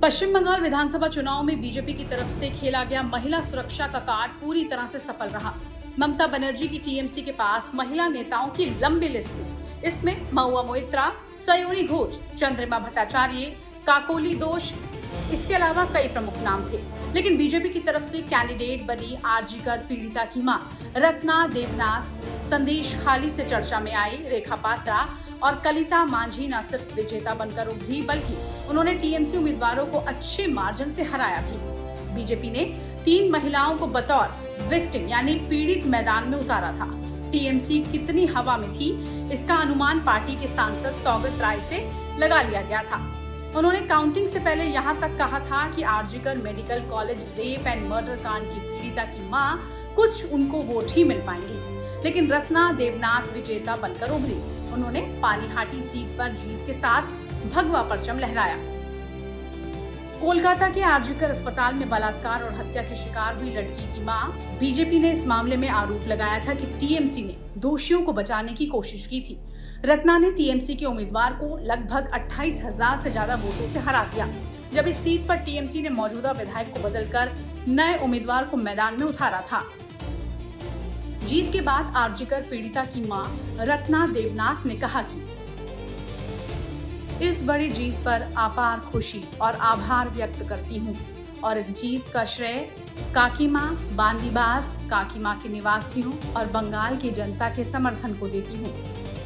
पश्चिम बंगाल विधानसभा चुनाव में बीजेपी की तरफ से खेला गया महिला सुरक्षा का कार्ड पूरी तरह से सफल रहा। ममता बनर्जी की टीएमसी के पास महिला नेताओं की लंबी लिस्ट थी। इसमें महुआ मोइत्रा, सयोनी घोष, चंद्रिमा भट्टाचार्य, काकोली दोष, इसके अलावा कई प्रमुख नाम थे। लेकिन बीजेपी की तरफ से कैंडिडेट बनी आरजीकर पीड़िता की मां रत्ना देवनाथ, संदेश खाली से चर्चा में आई रेखा पात्रा और कलिता मांझी न सिर्फ विजेता बनकर उभरी बल्कि उन्होंने टीएमसी उम्मीदवारों को अच्छे मार्जिन से हराया भी। बीजेपी ने 3 महिलाओं को बतौर विक्टिम यानी पीड़ित मैदान में उतारा था। टीएमसी कितनी हवा में थी इसका अनुमान पार्टी के सांसद सौगत राय से लगा लिया गया था। उन्होंने काउंटिंग से पहले यहां तक कहा था कि RG Kar medical college rape and murder कांड की पीड़िता की मां कुछ उनको वोट ही मिल पाएंगे। लेकिन रत्ना देवनाथ विजेता बनकर उभरी। उन्होंने पानीहाटी सीट पर जीत के साथ भगवा परचम लहराया। कोलकाता के आरजीकर अस्पताल में बलात्कार और हत्या की शिकार हुई लड़की की मां, बीजेपी ने इस मामले में आरोप लगाया था कि टीएमसी ने दोषियों को बचाने की कोशिश की थी। रत्ना ने टीएमसी के उम्मीदवार को लगभग 28,000 से ज्यादा वोटों से हरा दिया। जब इस सीट पर टीएमसी ने मौजूदा विधायक को बदलकर नए उम्मीदवार को मैदान में उतारा था। जीत के बाद आरजीकर पीड़िता की मां रत्ना देवनाथ ने कहा कि इस बड़ी जीत पर अपार खुशी और आभार व्यक्त करती हूं और इस जीत का श्रेय काकीमा, बांदीबास, काकीमा के निवासियों और बंगाल की जनता के समर्थन को देती हूं।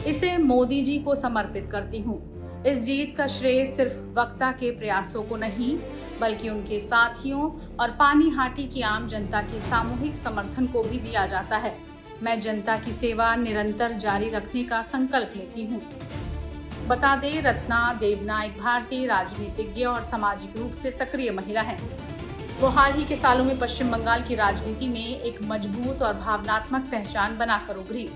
इसे मोदी जी को समर्पित करती हूं। इस जीत का श्रेय सिर्फ वक्ता के प्रयासों को नहीं बल्कि उनके साथियों और पानीहाटी की आम जनता के सामूहिक समर्थन को भी दिया जाता है। मैं जनता की सेवा निरंतर जारी रखने का संकल्प लेती हूँ। बता दें, रत्ना देवनाथ एक भारतीय राजनीतिज्ञ और सामाजिक रूप से सक्रिय महिला हैं। वो हाल ही के सालों में पश्चिम बंगाल की राजनीति में एक मजबूत और भावनात्मक पहचान बनाकर उभरी।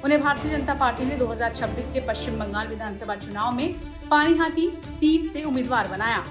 उन्हें भारतीय जनता पार्टी ने 2026 के पश्चिम बंगाल विधानसभा चुनाव में पानीहाटी सीट से उम्मीदवार बनाया।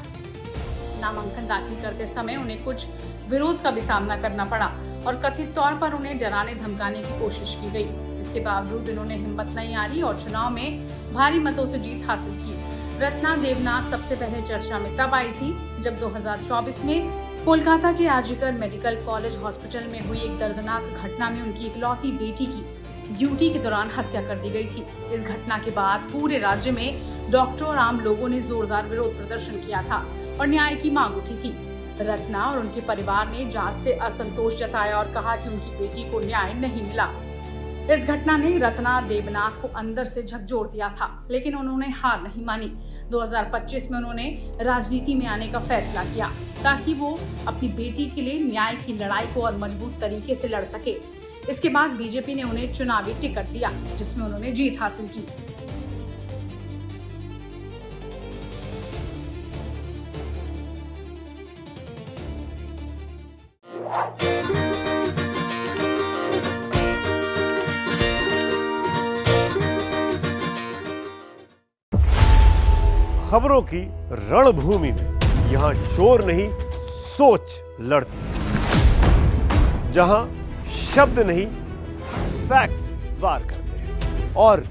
नामांकन दाखिल करते समय उन्हें कुछ विरोध का भी सामना करना पड़ा और कथित तौर पर उन्हें डराने धमकाने की कोशिश की गई। इसके बावजूद इन्होंने हिम्मत नहीं हारी और चुनाव में भारी मतों से जीत हासिल की। रत्ना देवनाथ सबसे पहले चर्चा में तब आई थी जब 2024 में कोलकाता के आरजीकर मेडिकल कॉलेज हॉस्पिटल में हुई एक दर्दनाक घटना में उनकी इकलौती बेटी की ड्यूटी के दौरान हत्या कर दी गई थी। इस घटना के बाद पूरे राज्य में डॉक्टर और आम लोगों ने जोरदार विरोध प्रदर्शन किया था और न्याय की मांग उठी थी। रत्ना और उनके परिवार ने जांच से असंतोष जताया और कहा कि उनकी बेटी को न्याय नहीं मिला। इस घटना ने रत्ना देवनाथ को अंदर से झकझोर दिया था, लेकिन उन्होंने हार नहीं मानी। 2025 में उन्होंने राजनीति में आने का फैसला किया ताकि वो अपनी बेटी के लिए न्याय की लड़ाई को और मजबूत तरीके से लड़ सके। इसके बाद बीजेपी ने उन्हें चुनावी टिकट दिया जिसमें उन्होंने जीत हासिल की। खबरों की रणभूमि में यहां शोर नहीं सोच लड़ती है। जहां शब्द नहीं फैक्ट्स वार करते हैं और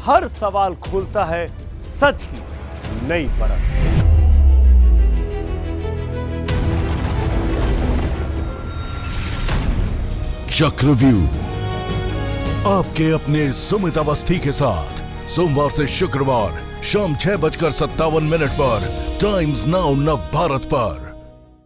हर सवाल खोलता है सच की नई परत। चक्रव्यूह आपके अपने सुमित अवस्थी के साथ सोमवार से शुक्रवार शाम 6:57 पर टाइम्स नाउ नव भारत पर।